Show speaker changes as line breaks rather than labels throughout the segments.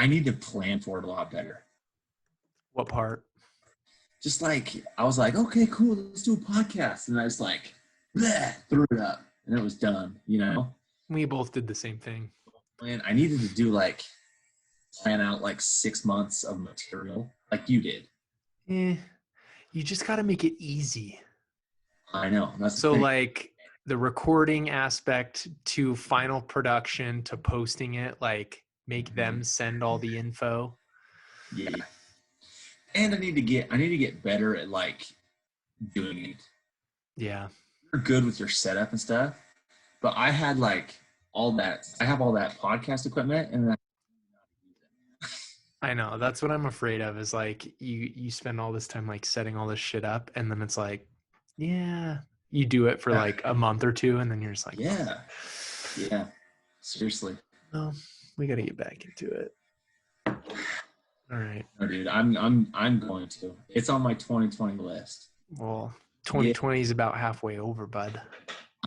I need to plan for it a lot better.
What part?
Just like, I was like, okay, cool, let's do a podcast. And I was like, bleh, threw it up and it was done, you know?
We both did the same thing.
And I needed to do like, plan out like 6 months of material like you did.
You just got to make it easy.
I know. That's
so like the recording aspect to final production to posting it, like make them send all the info.
Yeah. And I need to get better at like doing it.
Yeah.
You're good with your setup and stuff, but I had like I have all that podcast equipment and then
I know. That's what I'm afraid of is like you spend all this time like setting all this shit up and then it's like, yeah, you do it for like a month or two and then you're just like,
yeah. Yeah. Seriously.
No, we got to get back into it. All right.
No, dude, I'm going to. It's on my 2020 list.
Well, 2020 is about halfway over, bud.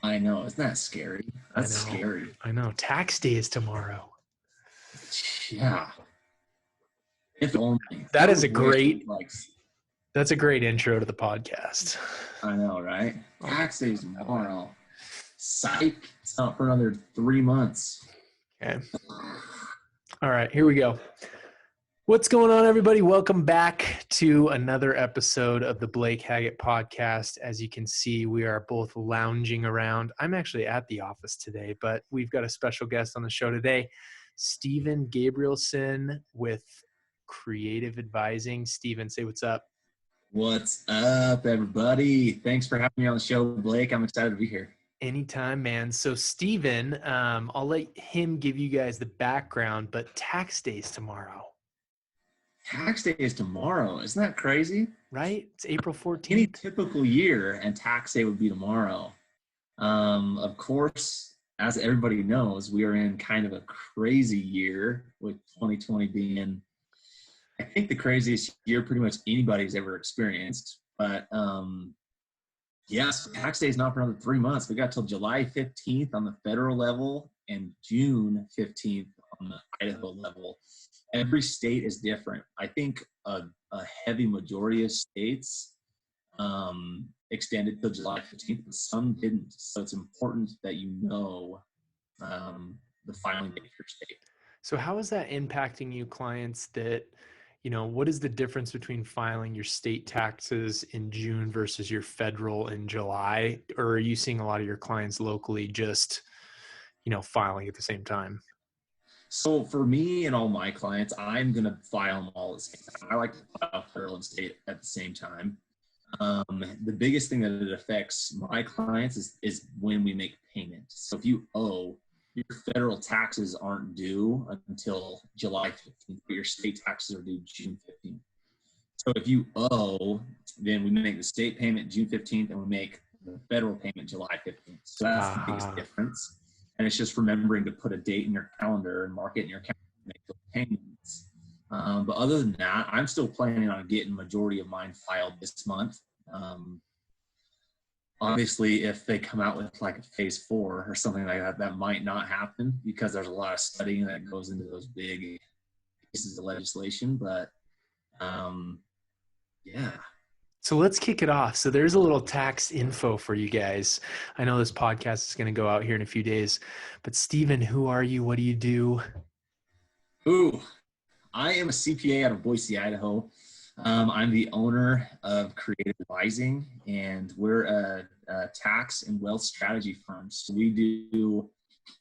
I know. Isn't that scary? That's scary.
I know. Tax day is tomorrow.
Yeah. If only.
That is a great, that's a great intro to the podcast.
I know, right? Tax day is tomorrow. Psych. It's not for another 3 months.
Okay. All right, here we go. What's going on, everybody? Welcome back to another episode of the Blake Haggett podcast. As you can see, we are both lounging around. I'm actually at the office today, but we've got a special guest on the show today, Stephen Gabrielsen with Creative Advising. Stephen, say what's up.
What's up, everybody? Thanks for having me on the show, Blake. I'm excited to be here.
Anytime, man. So Stephen, I'll let him give you guys the background, but tax day is tomorrow.
Tax day is tomorrow. Isn't that crazy?
Right? It's April 14th.
Any typical year and tax day would be tomorrow. Of course, as everybody knows, we are in kind of a crazy year with 2020 being, I think, the craziest year pretty much anybody's ever experienced. But yes, tax day is not for another 3 months. We got till July 15th on the federal level and June 15th on the Idaho level. Every state is different. I think a heavy majority of states extended till July 15th, but some didn't. So it's important that you know the filing date for your state.
So how is that impacting you clients that, you know, what is the difference between filing your state taxes in June versus your federal in July? Or are you seeing a lot of your clients locally just, you know, filing at the same time?
So for me and all my clients, I'm going to file them all at the same time. I like to file federal and state at the same time. The biggest thing that it affects my clients is when we make payment. So if you owe, your federal taxes aren't due until July 15th, but your state taxes are due June 15th. So if you owe, then we make the state payment June 15th and we make the federal payment July 15th. So that's the biggest difference. And it's just remembering to put a date in your calendar and mark it in your calendar to make those payments. But other than that, I'm still planning on getting majority of mine filed this month. Obviously, if they come out with like a phase 4 or something like that, that might not happen because there's a lot of studying that goes into those big pieces of legislation. But yeah.
So let's kick it off. So there's a little tax info for you guys. I know this podcast is going to go out here in a few days, but Stephen, who are you? What do you do?
Ooh, I am a CPA out of Boise, Idaho. I'm the owner of Creative Advising, and we're a tax and wealth strategy firm. So we do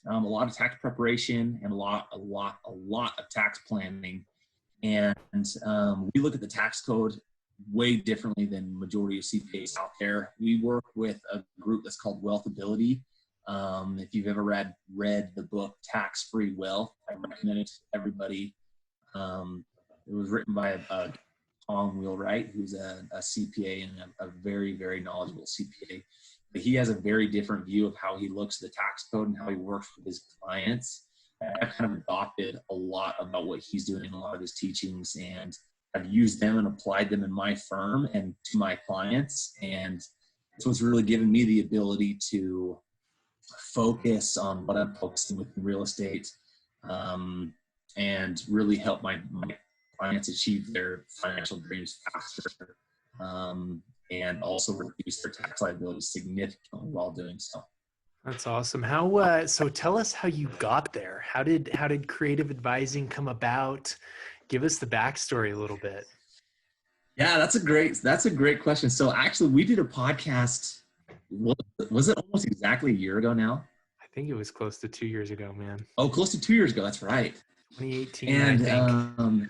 a lot of tax preparation and a lot of tax planning. And we look at the tax code way differently than majority of CPAs out there. We work with a group that's called Wealthability. If you've ever read the book Tax-Free Wealth, I recommend it to everybody. It was written by Tom Wheelwright, who's a CPA and a very, very knowledgeable CPA. But he has a very different view of how he looks at the tax code and how he works with his clients. I kind of adopted a lot about what he's doing in a lot of his teachings, and I've used them and applied them in my firm and to my clients. And it's what's really given me the ability to focus on what I'm focusing with in real estate, and and really help my clients achieve their financial dreams faster, and also reduce their tax liability significantly while doing so.
That's awesome. How so tell us how you got there. How did creative advising come about? Give us the backstory a little bit.
Yeah, that's a great question. So actually we did a podcast, was it almost exactly a year ago now?
I think it was close to 2 years ago, man.
Oh, close to 2 years ago. That's right.
2018,
And
I think.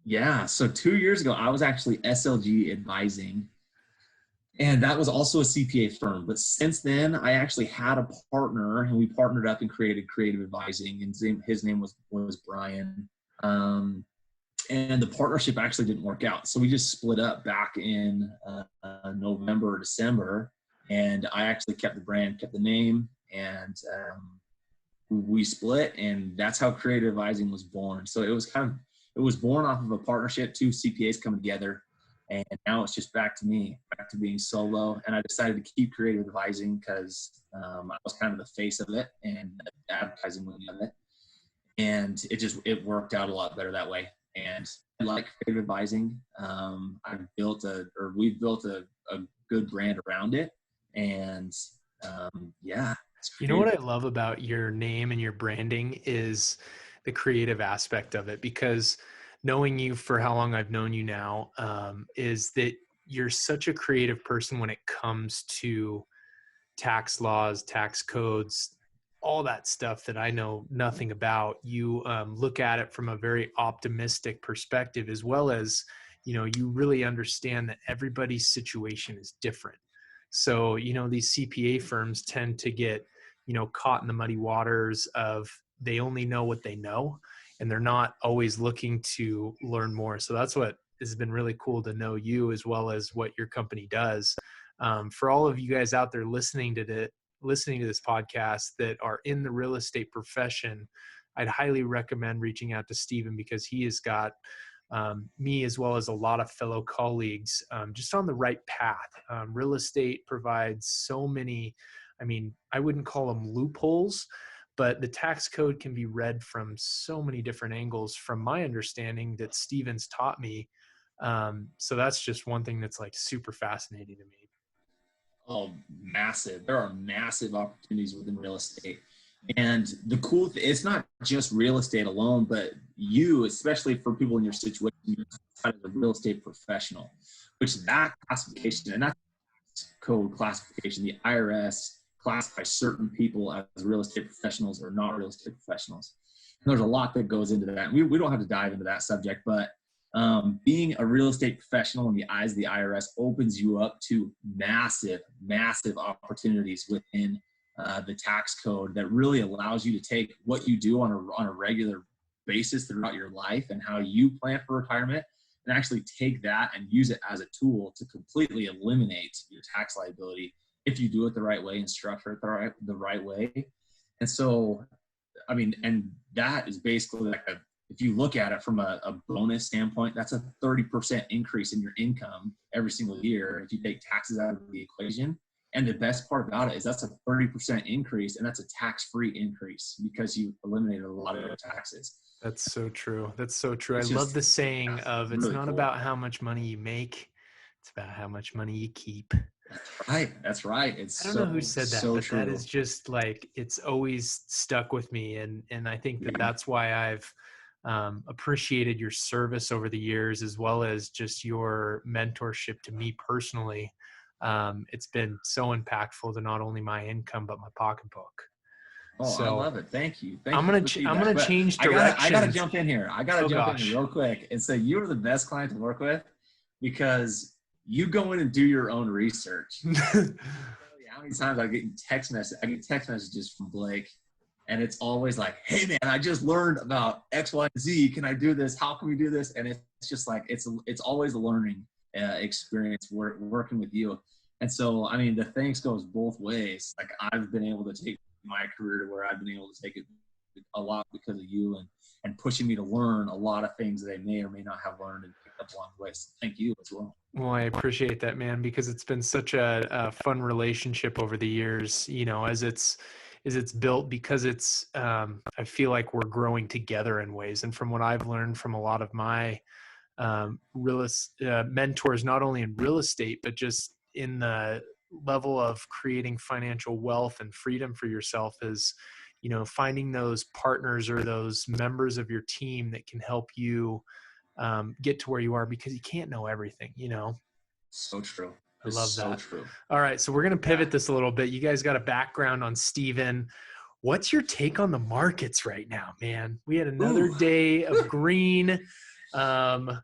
yeah, so 2 years ago I was actually SLG advising, and that was also a CPA firm. But since then, I actually had a partner, and we partnered up and created creative advising. And his name was Brian. And the partnership actually didn't work out, so we just split up back in November or December. And I actually kept the brand, kept the name, and we split. And that's how creative advising was born. So it was born off of a partnership, two CPAs coming together. And now it's just back to me, back to being solo. And I decided to keep creative advising because I was kind of the face of it and the advertising wing of it. And it worked out a lot better that way. And I like creative advising. We've built a good brand around it. And yeah.
You know what I love about your name and your branding is the creative aspect of it, because knowing you for how long I've known you now, is that you're such a creative person when it comes to tax laws, tax codes, all that stuff that I know nothing about. You look at it from a very optimistic perspective, as well as, you really understand that everybody's situation is different. So, these CPA firms tend to get, caught in the muddy waters of they only know what they know, and they're not always looking to learn more. So that's what has been really cool to know you, as well as what your company does. For all of you guys out there listening to this podcast that are in the real estate profession, I'd highly recommend reaching out to Steven, because he has got me, as well as a lot of fellow colleagues, just on the right path. Real estate provides so many, I wouldn't call them loopholes, but the tax code can be read from so many different angles, from my understanding that Steven's taught me. So that's just one thing that's like super fascinating to me.
Oh, massive. There are massive opportunities within real estate. And the cool thing, it's not just real estate alone, but you, especially for people in your situation, you're kind of a real estate professional, which that classification, and that code classification, the IRS classify certain people as real estate professionals or not real estate professionals. And there's a lot that goes into that. We don't have to dive into that subject, but being a real estate professional in the eyes of the IRS opens you up to massive, massive opportunities within the tax code that really allows you to take what you do on a regular basis throughout your life and how you plan for retirement, and actually take that and use it as a tool to completely eliminate your tax liability if you do it the right way and structure it the right way. And so, and that is basically like if you look at it from a bonus standpoint, that's a 30% increase in your income every single year if you take taxes out of the equation. And the best part about it is that's a 30% increase, and that's a tax-free increase because you eliminated a lot of the taxes.
That's so true. That's so true. I love the saying of it's really not cool. About how much money you make, it's about how much money you keep.
That's right.
I don't know who said that, but true. That is just like, it's always stuck with me. And I think that's why I've appreciated your service over the years, as well as just your mentorship to me personally. It's been so impactful to not only my income, but my pocketbook.
Oh, so, I love it. Thank you.
I'm going to change directions.
I got to jump in here. I got to jump in real quick and say you're the best client to work with, because you go in and do your own research. How many times I get text messages from Blake, and it's always like, hey man, I just learned about X, Y, and Z. Can I do this? How can we do this? And it's just like, it's always a learning experience working with you. And so, the thanks goes both ways. Like, I've been able to take my career to where I've been able to take it a lot because of you and pushing me to learn a lot of things that I may or may not have learned and picked up along the way. So thank you as well.
Well, I appreciate that, man, because it's been such a fun relationship over the years, as it's is it's built because it's, I feel like we're growing together in ways. And from what I've learned from a lot of my mentors, not only in real estate, but just in the level of creating financial wealth and freedom for yourself, is, you know, finding those partners or those members of your team that can help you get to where you are, because you can't know everything, you know?
So true.
I
It's
love
so
that.
true.
All right. So we're going to pivot this a little bit. You guys got a background on Steven. What's your take on the markets right now, man? We had another day of green. We're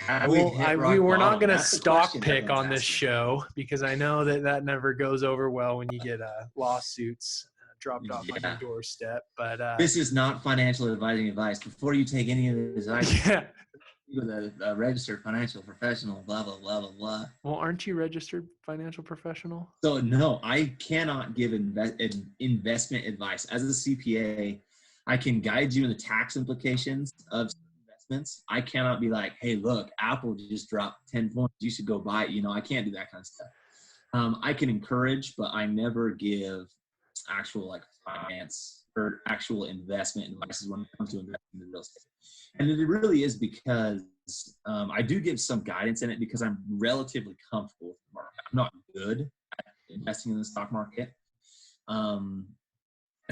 not going to stock pick on this show, because I know that never goes over well when you get lawsuits dropped off on your doorstep. But
this is not financial advice. Before you take any of this advice,
yeah.
with a registered financial professional, blah, blah, blah, blah, blah.
Well, aren't you registered financial professional?
So no, I cannot give investment advice. As a CPA, I can guide you in the tax implications of investments. I cannot be like, hey, look, Apple just dropped 10 points. You should go buy it. You know, I can't do that kind of stuff. I can encourage, but I never give actual like finance or actual investment advice when it comes to investing in real estate. And it really is because I do give some guidance in it, because I'm relatively comfortable with the market. I'm not good at investing in the stock market.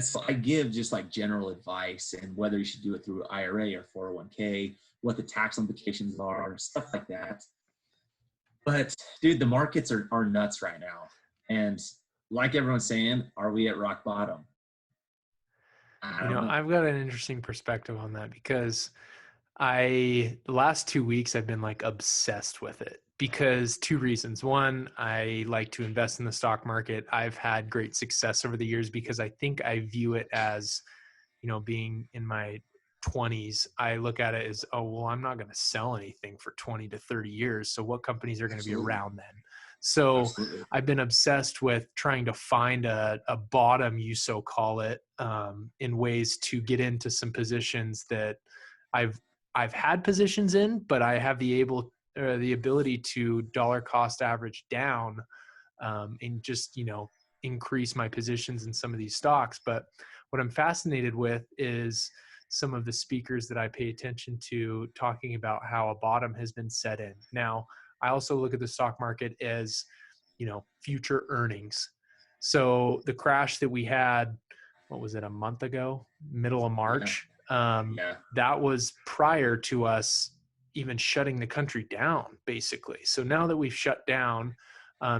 So I give just like general advice, and whether you should do it through IRA or 401k, what the tax implications are, stuff like that. But dude, the markets are nuts right now. And like everyone's saying, are we at rock bottom? I don't know.
I've got an interesting perspective on that, because the last 2 weeks I've been like obsessed with it, because two reasons. One, I like to invest in the stock market. I've had great success over the years, because I think I view it as, you know, being in my 20s, I look at it as, oh, well, I'm not going to sell anything for 20 to 30 years. So what companies are going to be around then? So
Absolutely.
I've been obsessed with trying to find a bottom, you so call it, in ways to get into some positions that I've had positions in, but I have the ability to dollar cost average down, and just, you know, increase my positions in some of these stocks. But what I'm fascinated with is some of the speakers that I pay attention to talking about how a bottom has been set in. Now, I also look at the stock market as, you know, future earnings. So the crash that we had, what was it, a month ago, middle of March? That was prior to us even shutting the country down, basically. So now that we've shut down,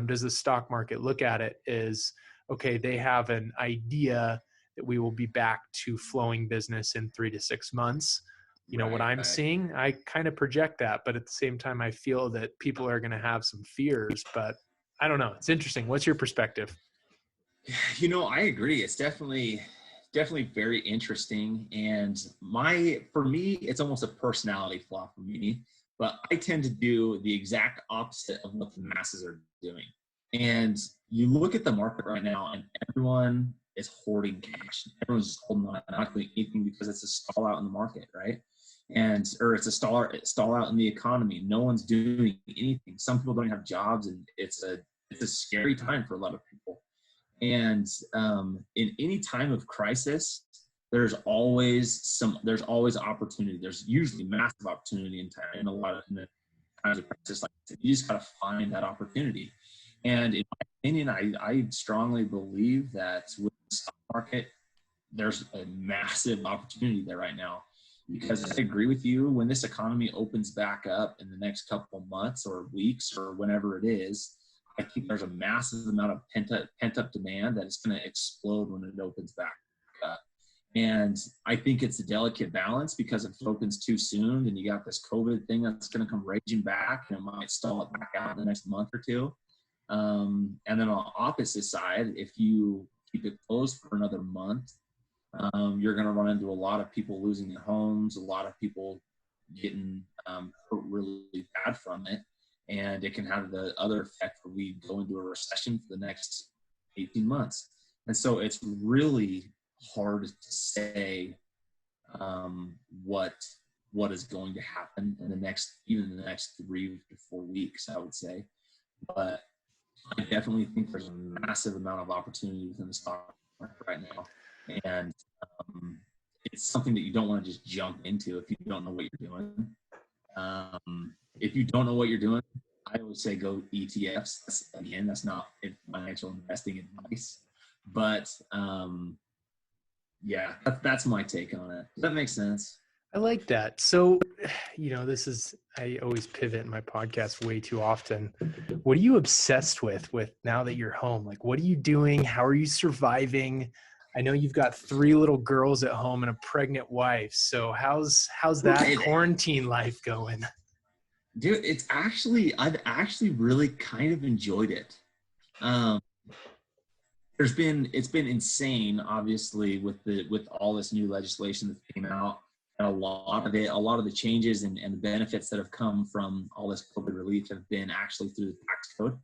does the stock market look at it as, okay, they have an idea that we will be back to flowing business in 3 to 6 months? You know, what I'm seeing, I kind of project that, but at the same time, I feel that people are going to have some fears, but I don't know. It's interesting. What's your perspective?
You know, I agree. It's definitely very interesting. And for me, it's almost a personality flaw for me, but I tend to do the exact opposite of what the masses are doing. And you look at the market right now, and everyone is hoarding cash. Everyone's just holding on, not doing anything, because it's a stall out in the market, right? Or it's a stall out in the economy. No one's doing anything. Some people don't have jobs, and it's a scary time for a lot of people. And in any time of crisis, there's always opportunity. There's usually massive opportunity in a lot of times of crisis. Like, you just got to find that opportunity. And in my opinion, I strongly believe that with the stock market, there's a massive opportunity there right now. Because I agree with you, when this economy opens back up in the next couple of months or weeks or whenever it is, I think there's a massive amount of pent up demand that is going to explode when it opens back up. And I think it's a delicate balance, because if it opens too soon, then you got this COVID thing that's going to come raging back, and it might stall it back out in the next month or two. And then on the opposite side, if you keep it closed for another month, you're going to run into a lot of people losing their homes, a lot of people getting hurt really bad from it. And it can have the other effect where we go into a recession for the next 18 months. And so it's really hard to say what is going to happen in the next 3 to 4 weeks, I would say. But I definitely think there's a massive amount of opportunity within the stock right now. And it's something that you don't want to just jump into if you don't know what you're doing. If you don't know what you're doing, I always say go ETFs. That's not financial investing advice. But yeah, that's my take on it. Does that make sense?
I like that. So, I always pivot in my podcast way too often. What are you obsessed with now that you're home? Like, what are you doing? How are you surviving? I know you've got 3 little girls at home and a pregnant wife. So how's that quarantine life going?
Dude, I've actually really kind of enjoyed it. It's been insane, obviously, with all this new legislation that came out, and a lot of the changes and the benefits that have come from all this COVID relief have been actually through the tax code.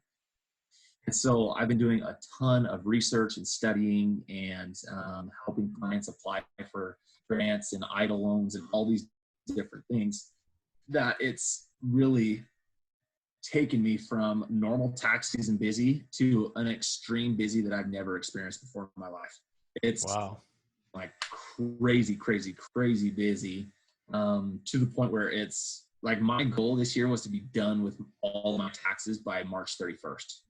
And so I've been doing a ton of research and studying and helping clients apply for grants and EIDL loans and all these different things, that it's really taken me from normal tax season busy to an extreme busy that I've never experienced before in my life. It's like crazy busy, to the point where it's like my goal this year was to be done with all of my taxes by March 31st.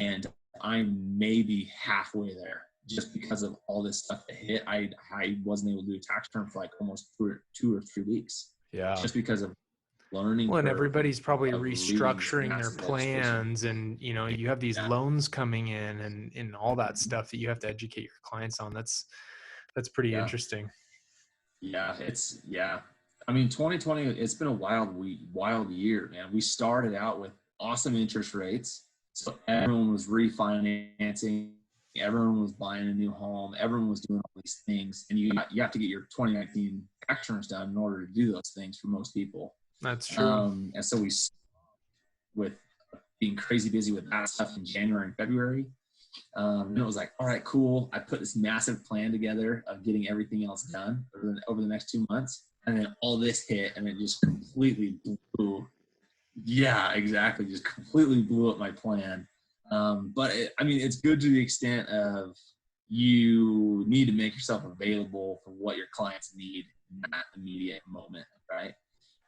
And I'm maybe halfway there just because of all this stuff that hit. I wasn't able to do a tax return for like almost 2 or 3 weeks.
Yeah.
Just because of learning.
Well, and everybody's probably restructuring their plans, and you have these loans coming in and all that stuff that you have to educate your clients on. That's pretty interesting.
Yeah, I mean, 2020, it's been a wild year, man. We started out with awesome interest rates. So everyone was refinancing, everyone was buying a new home, everyone was doing all these things. And you have to get your 2019 tax returns done in order to do those things for most people.
That's true.
And so with being crazy busy with that stuff in January and February, and it was like, all right, cool. I put this massive plan together of getting everything else done over the next 2 months. And then all this hit and it just completely blew. Yeah, exactly. Just completely blew up my plan. But it's good to the extent of you need to make yourself available for what your clients need in that immediate moment, right?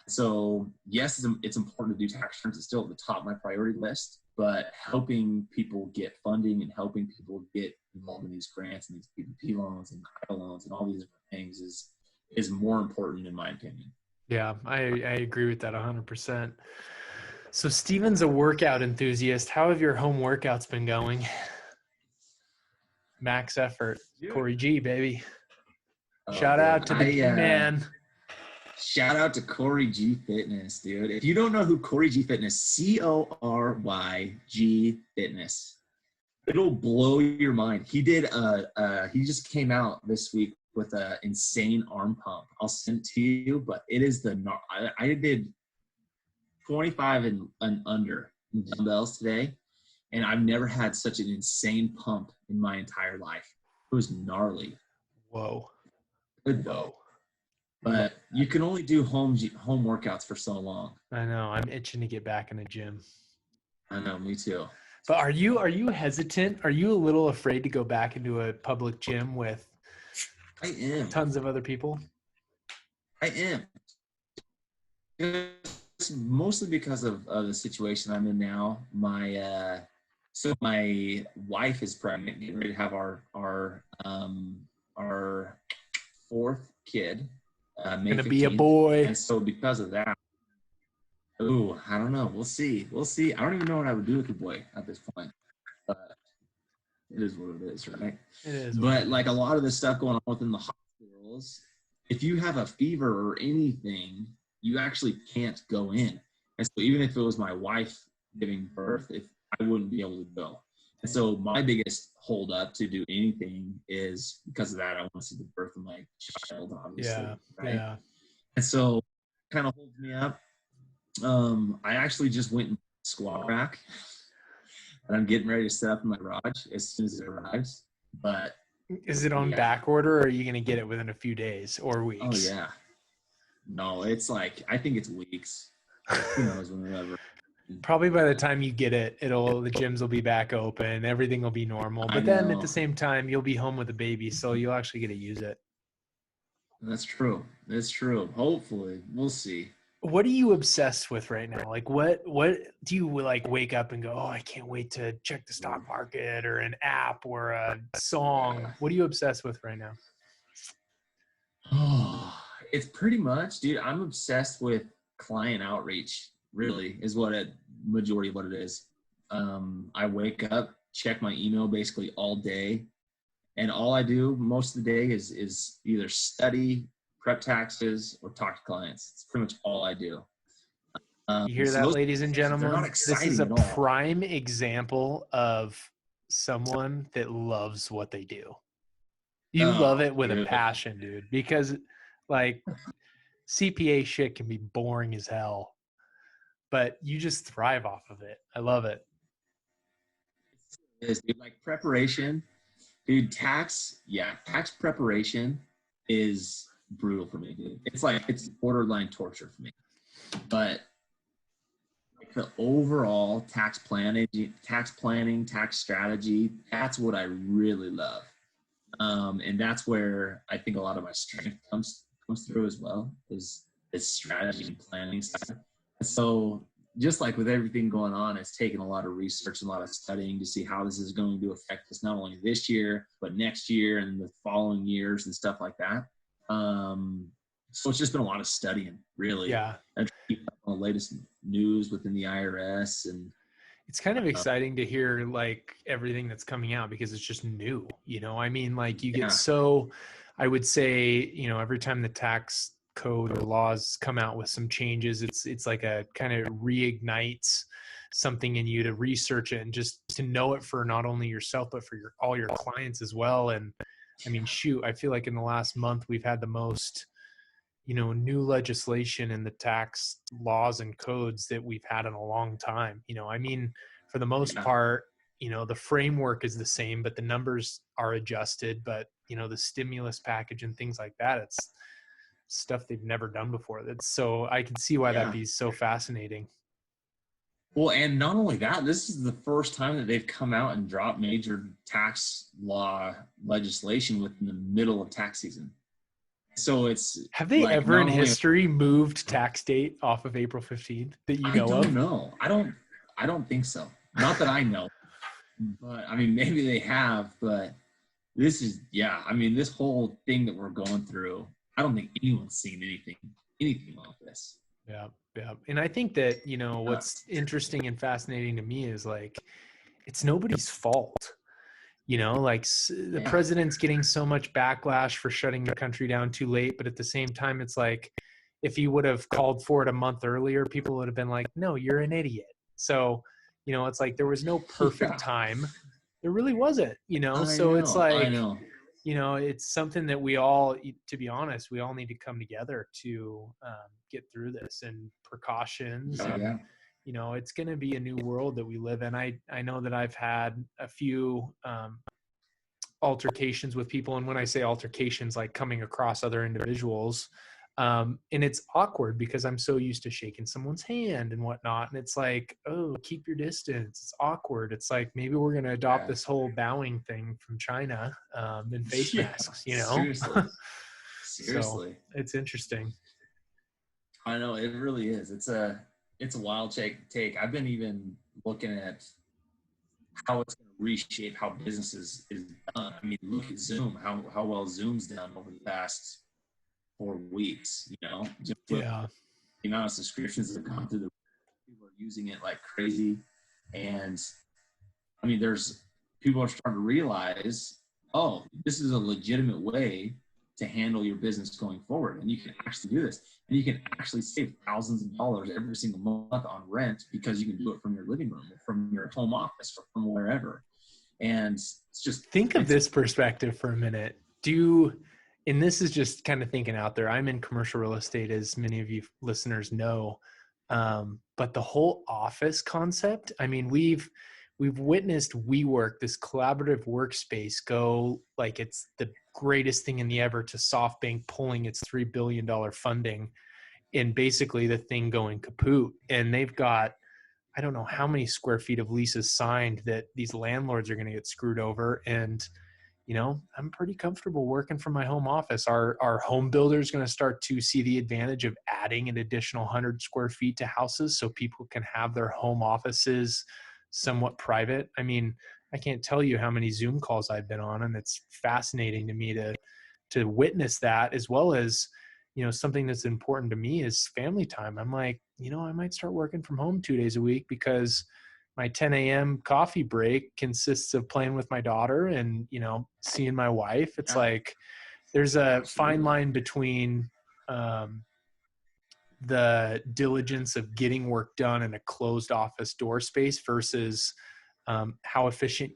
So yes, it's important to do tax returns. It's still at the top of my priority list, but helping people get funding and helping people get involved in these grants and these PPP loans and EIDL loans and all these different things is more important in my opinion.
Yeah, I agree with that 100%. So Steven's a workout enthusiast. How have your home workouts been going? Max effort. Corey G, baby. Shout out to the man.
Shout out to Corey G Fitness, dude. If you don't know who Corey G Fitness, CORYG Fitness, it'll blow your mind. He just came out this week with an insane arm pump. I'll send it to you, but it is I did 25 and under dumbbells today, and I've never had such an insane pump in my entire life. It was gnarly.
Whoa.
Good though. But you can only do home workouts for so long.
I know. I'm itching to get back in the gym.
I know, me too.
But are you hesitant? Are you a little afraid to go back into a public gym with tons of other people?
I am. Mostly because of the situation I'm in now. My wife is pregnant, getting ready to have our 4th kid.
Gonna be a boy.
And so because of that, I don't know. We'll see. I don't even know what I would do with a boy at this point. But it is what it is, right?
It is.
But like a lot of the stuff going on within the hospitals, if you have a fever or anything, you actually can't go in. And so even if it was my wife giving birth, I wouldn't be able to go. And so my biggest hold up to do anything is because of that. I want to see the birth of my child, obviously.
Yeah.
Right?
Yeah.
And so it kind of holds me up. I actually just went and squat rack, and I'm getting ready to set up in my garage as soon as it arrives. But
is it on back order, or are you going to get it within a few days or weeks?
Oh yeah. No, it's like, I think it's weeks. Who knows, whenever.
Probably by the time you get it, the gyms will be back open, everything will be normal. But then at the same time, you'll be home with a baby, so you'll actually get to use it.
That's true. That's true. Hopefully, we'll see.
What are you obsessed with right now? Like, what do you like wake up and go, oh, I can't wait to check the stock market or an app or a song? What are you obsessed with right now?
Oh, it's pretty much, dude, I'm obsessed with client outreach, really, is majority of what it is. I wake up, check my email basically all day, and all I do most of the day is either study, prep taxes, or talk to clients. It's pretty much all I do.
You hear that, ladies and gentlemen? This is a prime example of someone that loves what they do. You love it with a passion, dude, because like CPA shit can be boring as hell, but you just thrive off of it. I love it.
It is, dude, like preparation, dude, tax preparation is brutal for me, dude. It's borderline torture for me. But like the overall tax planning, tax strategy, that's what I really love. And that's where I think a lot of my strength comes through as well, is strategy and planning stuff. So just like with everything going on, it's taken a lot of research and a lot of studying to see how this is going to affect us not only this year, but next year and the following years and stuff like that. So it's just been a lot of studying, really.
Yeah.
And keep up on the latest news within the IRS. And
it's kind of exciting to hear like everything that's coming out because it's just new, I mean, like you get so, I would say, every time the tax code or laws come out with some changes, it's like a kind of reignites something in you to research it and just to know it for not only yourself, but for all your clients as well. And I mean, shoot, I feel like in the last month we've had the most, new legislation in the tax laws and codes that we've had in a long time. I mean, for the most part, the framework is the same, but the numbers are adjusted. But, the stimulus package and things like that, it's stuff they've never done before. So I can see why that'd be so fascinating.
Well, and not only that, this is the first time that they've come out and dropped major tax law legislation within the middle of tax season. So
have they ever in history moved tax date off of April 15th that you know of?
I don't know. I don't think so. Not that I know. But I mean, maybe they have, but this is, I mean, this whole thing that we're going through, I don't think anyone's seen anything like this.
Yeah. Yeah. And I think that, what's interesting and fascinating to me is like, it's nobody's fault. The president's getting so much backlash for shutting the country down too late. But at the same time, it's like, if he would have called for it a month earlier, people would have been like, no, you're an idiot. So, it's like, there was no perfect time. There really wasn't, it's like, it's something that we all, to be honest, we all need to come together to get through this, and precautions. It's going to be a new world that we live in. I know that I've had a few altercations with people. And when I say altercations, like coming across other individuals, and it's awkward because I'm so used to shaking someone's hand and whatnot. And it's like, oh, keep your distance. It's awkward. It's like, maybe we're going to adopt this whole bowing thing from China and face masks,
Seriously.
So it's interesting.
I know, it really is. It's a wild take. I've been even looking at how it's going to reshape how businesses is done. I mean, look at Zoom, how well Zoom's done over the past 4 weeks, just with the amount of subscriptions that have gone through, people are using it like crazy. And I mean, people are starting to realize, oh, this is a legitimate way to handle your business going forward. And you can actually do this. And you can actually save thousands of dollars every single month on rent because you can do it from your living room or from your home office or from wherever. And it's just,
think of this perspective for a minute. And this is just kind of thinking out there. I'm in commercial real estate, as many of you listeners know. But the whole office concept, I mean, we've witnessed WeWork, this collaborative workspace, go like it's the greatest thing in the ever, to SoftBank pulling its $3 billion funding and basically the thing going kaput. And they've got, I don't know how many square feet of leases signed that these landlords are going to get screwed over. And, I'm pretty comfortable working from my home office. Our home builder is going to start to see the advantage of adding an additional 100 square feet to houses so people can have their home offices somewhat private. I mean, I can't tell you how many Zoom calls I've been on, and it's fascinating to me to witness that, as well as, something that's important to me is family time. I'm like, I might start working from home 2 days a week because my 10 a.m. coffee break consists of playing with my daughter and, seeing my wife. It's like there's a fine line between the diligence of getting work done in a closed office door space versus how efficient,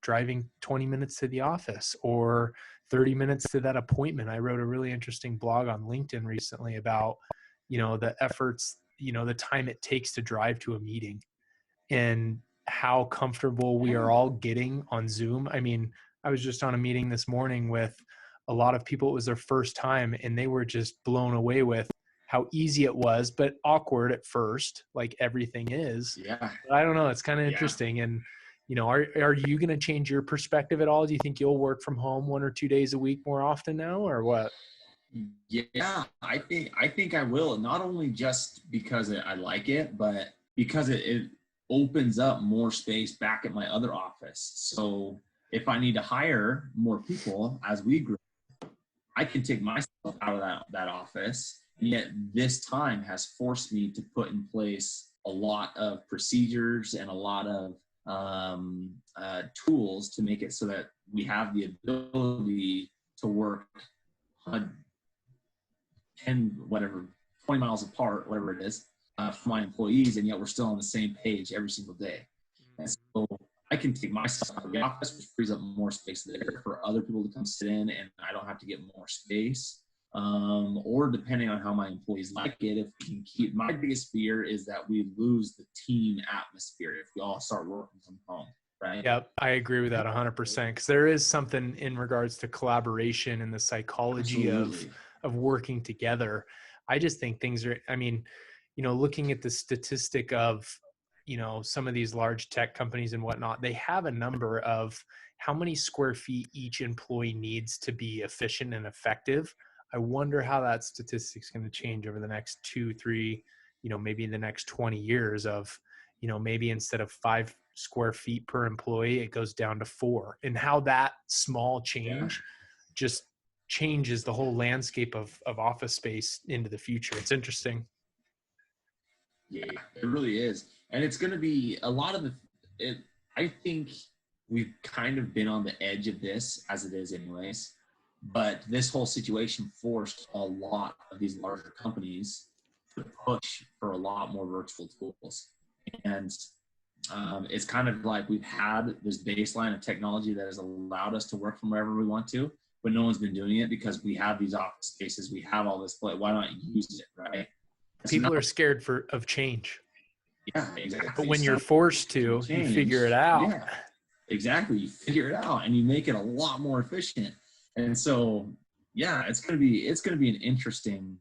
driving 20 minutes to the office or 30 minutes to that appointment. I wrote a really interesting blog on LinkedIn recently about, the efforts, the time it takes to drive to a meeting and how comfortable we are all getting on Zoom. I mean, I was just on a meeting this morning with a lot of people. It was their first time and they were just blown away with how easy it was, but awkward at first, like everything is.
Yeah.
But I don't know. It's kind of interesting. And, are you going to change your perspective at all? Do you think you'll work from home 1 or 2 days a week more often now, or what?
Yeah, I think I will. Not only just because I like it, but because it opens up more space back at my other office. So if I need to hire more people as we grow, I can take myself out of that office. And yet this time has forced me to put in place a lot of procedures and a lot of tools to make it so that we have the ability to work 10, 20 miles apart, whatever it is, for my employees, and yet we're still on the same page every single day. And so I can take myself out of the office, which frees up more space there for other people to come sit in, and I don't have to get more space. Or depending on how my employees like it, if we can keep, my biggest fear is that we lose the team atmosphere if we all start working from home. Right?
Yep, I agree with that 100% because there is something in regards to collaboration and the psychology of working together. I just think things are, I mean, looking at the statistic of, some of these large tech companies and whatnot, they have a number of how many square feet each employee needs to be efficient and effective. I wonder how that statistic's going to change over the next 2, 3, maybe the next 20 years of, maybe instead of 5 square feet per employee, it goes down to 4, and how that small change just changes the whole landscape of office space into the future. It's interesting.
Yeah, it really is. And it's going to be a lot of I think we've kind of been on the edge of this as it is anyways, but this whole situation forced a lot of these larger companies to push for a lot more virtual tools. And it's kind of like we've had this baseline of technology that has allowed us to work from wherever we want to, but no one's been doing it because we have these office spaces, we have all this, why not use it, right?
People are scared of change.
Yeah, exactly.
But when you're forced to, you figure it out.
Yeah, exactly. You figure it out and you make it a lot more efficient. And so, yeah, it's gonna be an interesting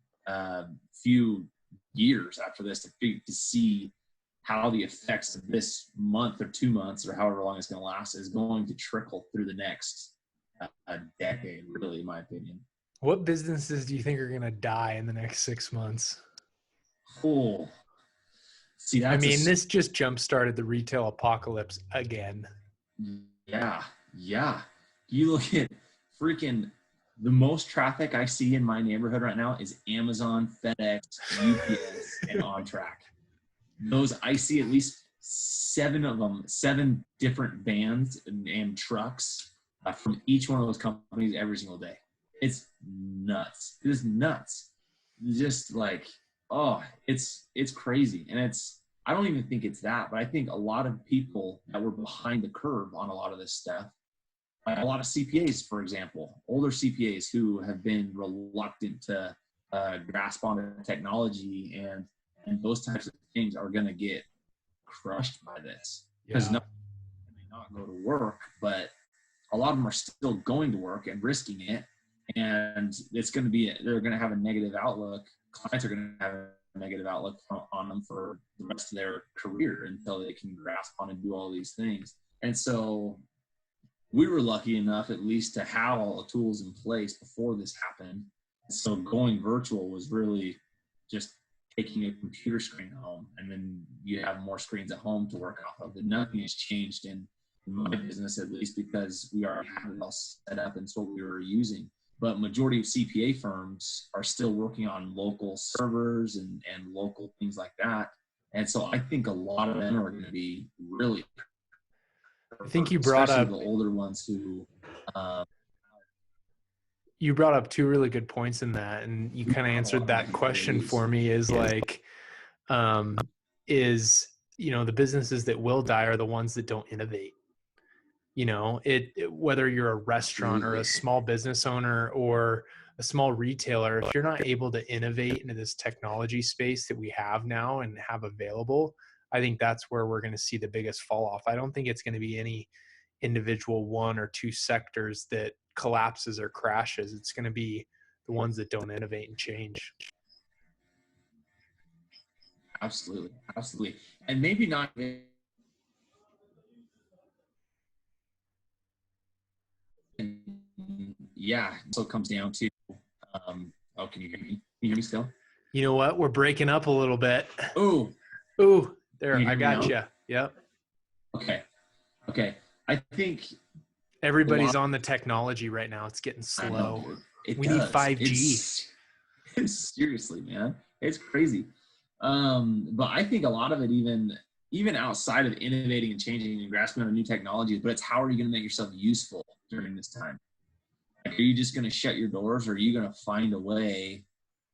few years after this to see how the effects of this month or 2 months or however long it's going to last is going to trickle through the next decade, really, in my opinion.
What businesses do you think are going to die in the next 6 months?
Oh, see,
this just jump-started the retail apocalypse again.
Yeah. You look at freaking the most traffic I see in my neighborhood right now is Amazon, FedEx, UPS, and On Track. Those, I see at least 7 of them, 7 different vans and trucks from each one of those companies every single day. It's nuts. It is nuts. Just like, it's crazy. And I don't even think it's that, but I think a lot of people that were behind the curve on a lot of this stuff, like a lot of CPAs, for example, older CPAs who have been reluctant to grasp on the technology and those types of things are going to get crushed by this because they may not go to work, but a lot of them are still going to work and risking it. And it's going to be, they're going to have a negative outlook. Clients are going to have a negative outlook on them for the rest of their career until they can grasp on and do all these things. And so we were lucky enough at least to have all the tools in place before this happened. So going virtual was really just taking a computer screen home, and then you have more screens at home to work off of. And nothing has changed in my business, at least, because we already had it all set up and it's what we were using. But majority of CPA firms are still working on local servers and local things like that. And so I think a lot of them are going to be really,
I think you brought up
the older ones who,
you brought up two really good points in that, and you kind of answered that question for me is like, is, the businesses that will die are the ones that don't innovate. Whether you're a restaurant or a small business owner or a small retailer, if you're not able to innovate into this technology space that we have now and have available, I think that's where we're going to see the biggest fall off. I don't think it's going to be any individual one or two sectors that collapses or crashes. It's going to be the ones that don't innovate and change.
Absolutely. And maybe not. Yeah. So it comes down to, can you hear me? Can you hear me still?
You know what? We're breaking up a little bit.
Ooh,
there. I got you. Yep.
Okay. I think
everybody's on the technology right now. It's getting slow. We need 5G.
It's seriously, man. It's crazy. But I think a lot of it, even outside of innovating and changing and grasping on new technologies, but it's how are you going to make yourself useful during this time? Like, are you just going to shut your doors, or are you going to find a way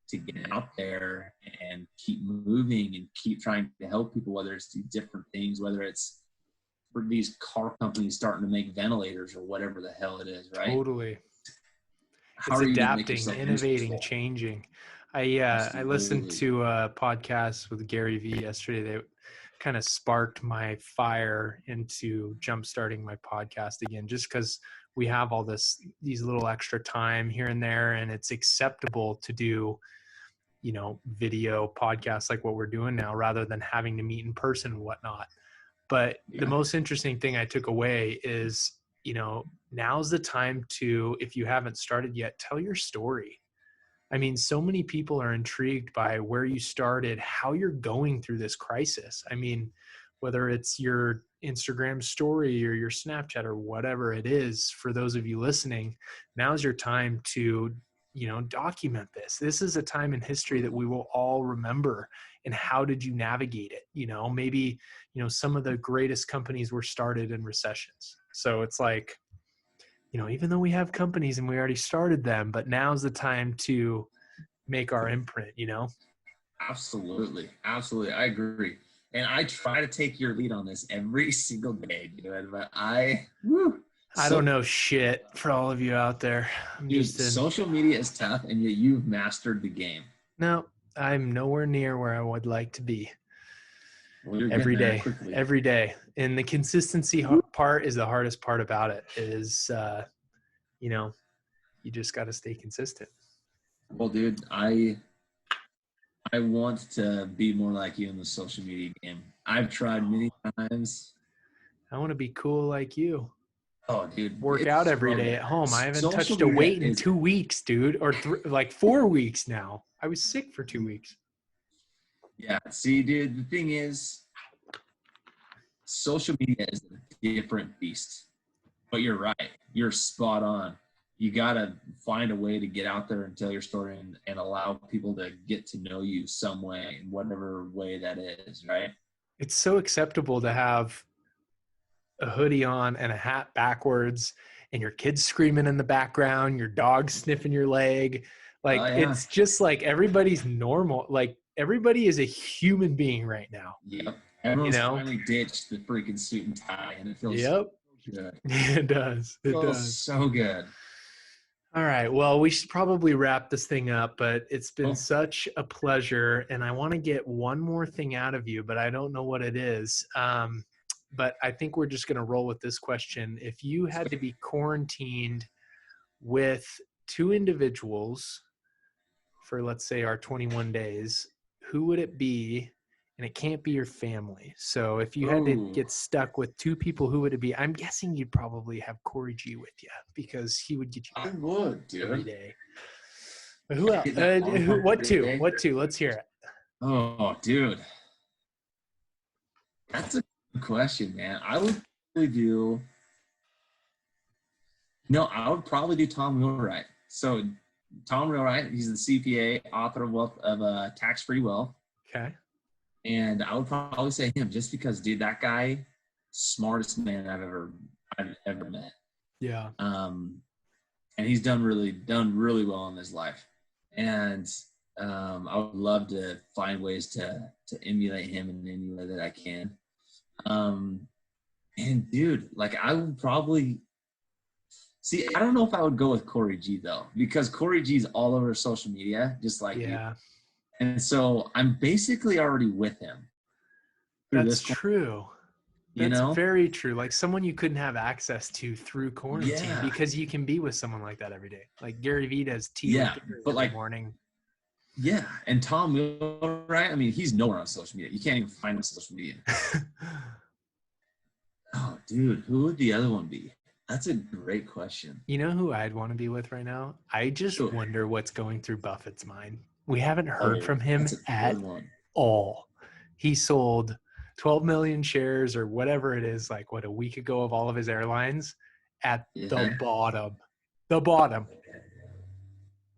to get out there and keep moving and keep trying to help people, whether it's do different things, whether it's for these car companies starting to make ventilators or whatever the hell it is, right?
Totally.
How
it's adapting, innovating, useful? Changing. I listened to a podcast with Gary Vee yesterday that kind of sparked my fire into jump-starting my podcast again, just because we have all these little extra time here and there, and it's acceptable to do, video podcasts like what we're doing now, rather than having to meet in person and whatnot. But the most interesting thing I took away is, now's the time to, if you haven't started yet, tell your story. I mean, so many people are intrigued by where you started, how you're going through this crisis. I mean, whether it's your Instagram story or your Snapchat or whatever it is, for those of you listening, now's your time to, document this. This is a time in history that we will all remember. And how did you navigate it? Maybe, some of the greatest companies were started in recessions. So it's like, even though we have companies and we already started them, but now's the time to make our imprint,
Absolutely. I agree. And I try to take your lead on this every single day, dude. But I
don't know shit for all of you out there.
Social media is tough, and yet you've mastered the game.
No, I'm nowhere near where I would like to be.
Well,
every day. And the consistency part is the hardest part about it is, you just got to stay consistent.
Well, dude, I want to be more like you in the social media game. I've tried many times.
I want to be cool like you.
Oh, dude.
Work out every day at home. I haven't touched a weight in 2 weeks, dude, or like 4 weeks now. I was sick for 2 weeks.
Yeah. See, dude, the thing is, social media is a different beast. But you're right. You're spot on. You got to find a way to get out there and tell your story and allow people to get to know you some way, in whatever way that is, right?
It's so acceptable to have a hoodie on and a hat backwards and your kids screaming in the background, your dog sniffing your leg. Like, It's just like everybody's normal. Like, everybody is a human being right now.
Yep. Everyone's finally ditched the freaking suit and tie, and it feels
so good. It does. It does.
So good.
All right. Well, we should probably wrap this thing up, but it's been such a pleasure. And I want to get one more thing out of you, but I don't know what it is. But I think we're just going to roll with this question. If you had to be quarantined with two individuals for, let's say, our 21 days, who would it be? And it can't be your family. So if you had to get stuck with two people, who would it be? I'm guessing you'd probably have Corey G with you because he would get you
I would, dude.
every day. But who else? What two? What two? Let's hear it.
Oh, dude. That's a good question, man. I would probably do Tom Wheelwright. So Tom Wheelwright, he's the CPA, author of Tax-Free Wealth.
Okay.
And I would probably say him just because, dude, that guy, smartest man I've ever met.
Yeah.
And he's done really well in his life. And I would love to find ways to emulate him in any way that I can. And dude, like I would probably see, I don't know if I would go with Corey G though, because Corey G's all over social media, just like you. And so I'm basically already with him.
That's true.
That's
very true. Like someone you couldn't have access to through quarantine because you can be with someone like that every day. Like Gary Vee does tea but like morning.
Yeah. And Tom Wheelwright, I mean, he's nowhere on social media. You can't even find him on social media. Oh, dude, who would the other one be? That's a great question.
You know who I'd want to be with right now? I just wonder what's going through Buffett's mind. We haven't heard from him at all. He sold 12 million shares or whatever it is, like a week ago of all of his airlines at the bottom.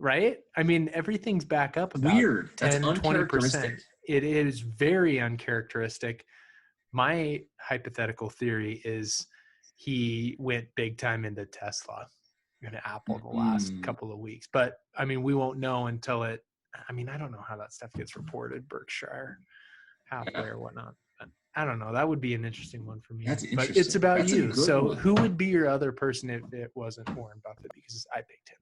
Right? I mean, everything's back up about
weird.
10, 20%. It is very uncharacteristic. My hypothetical theory is he went big time into Tesla and Apple the last couple of weeks. But, I mean, we won't know until I don't know how that stuff gets reported, Berkshire Hathaway or whatnot. But I don't know. That would be an interesting one for me.
That's
but it's about
That's
you. So
one.
who would be your other person if it wasn't Warren Buffett? Because I picked him.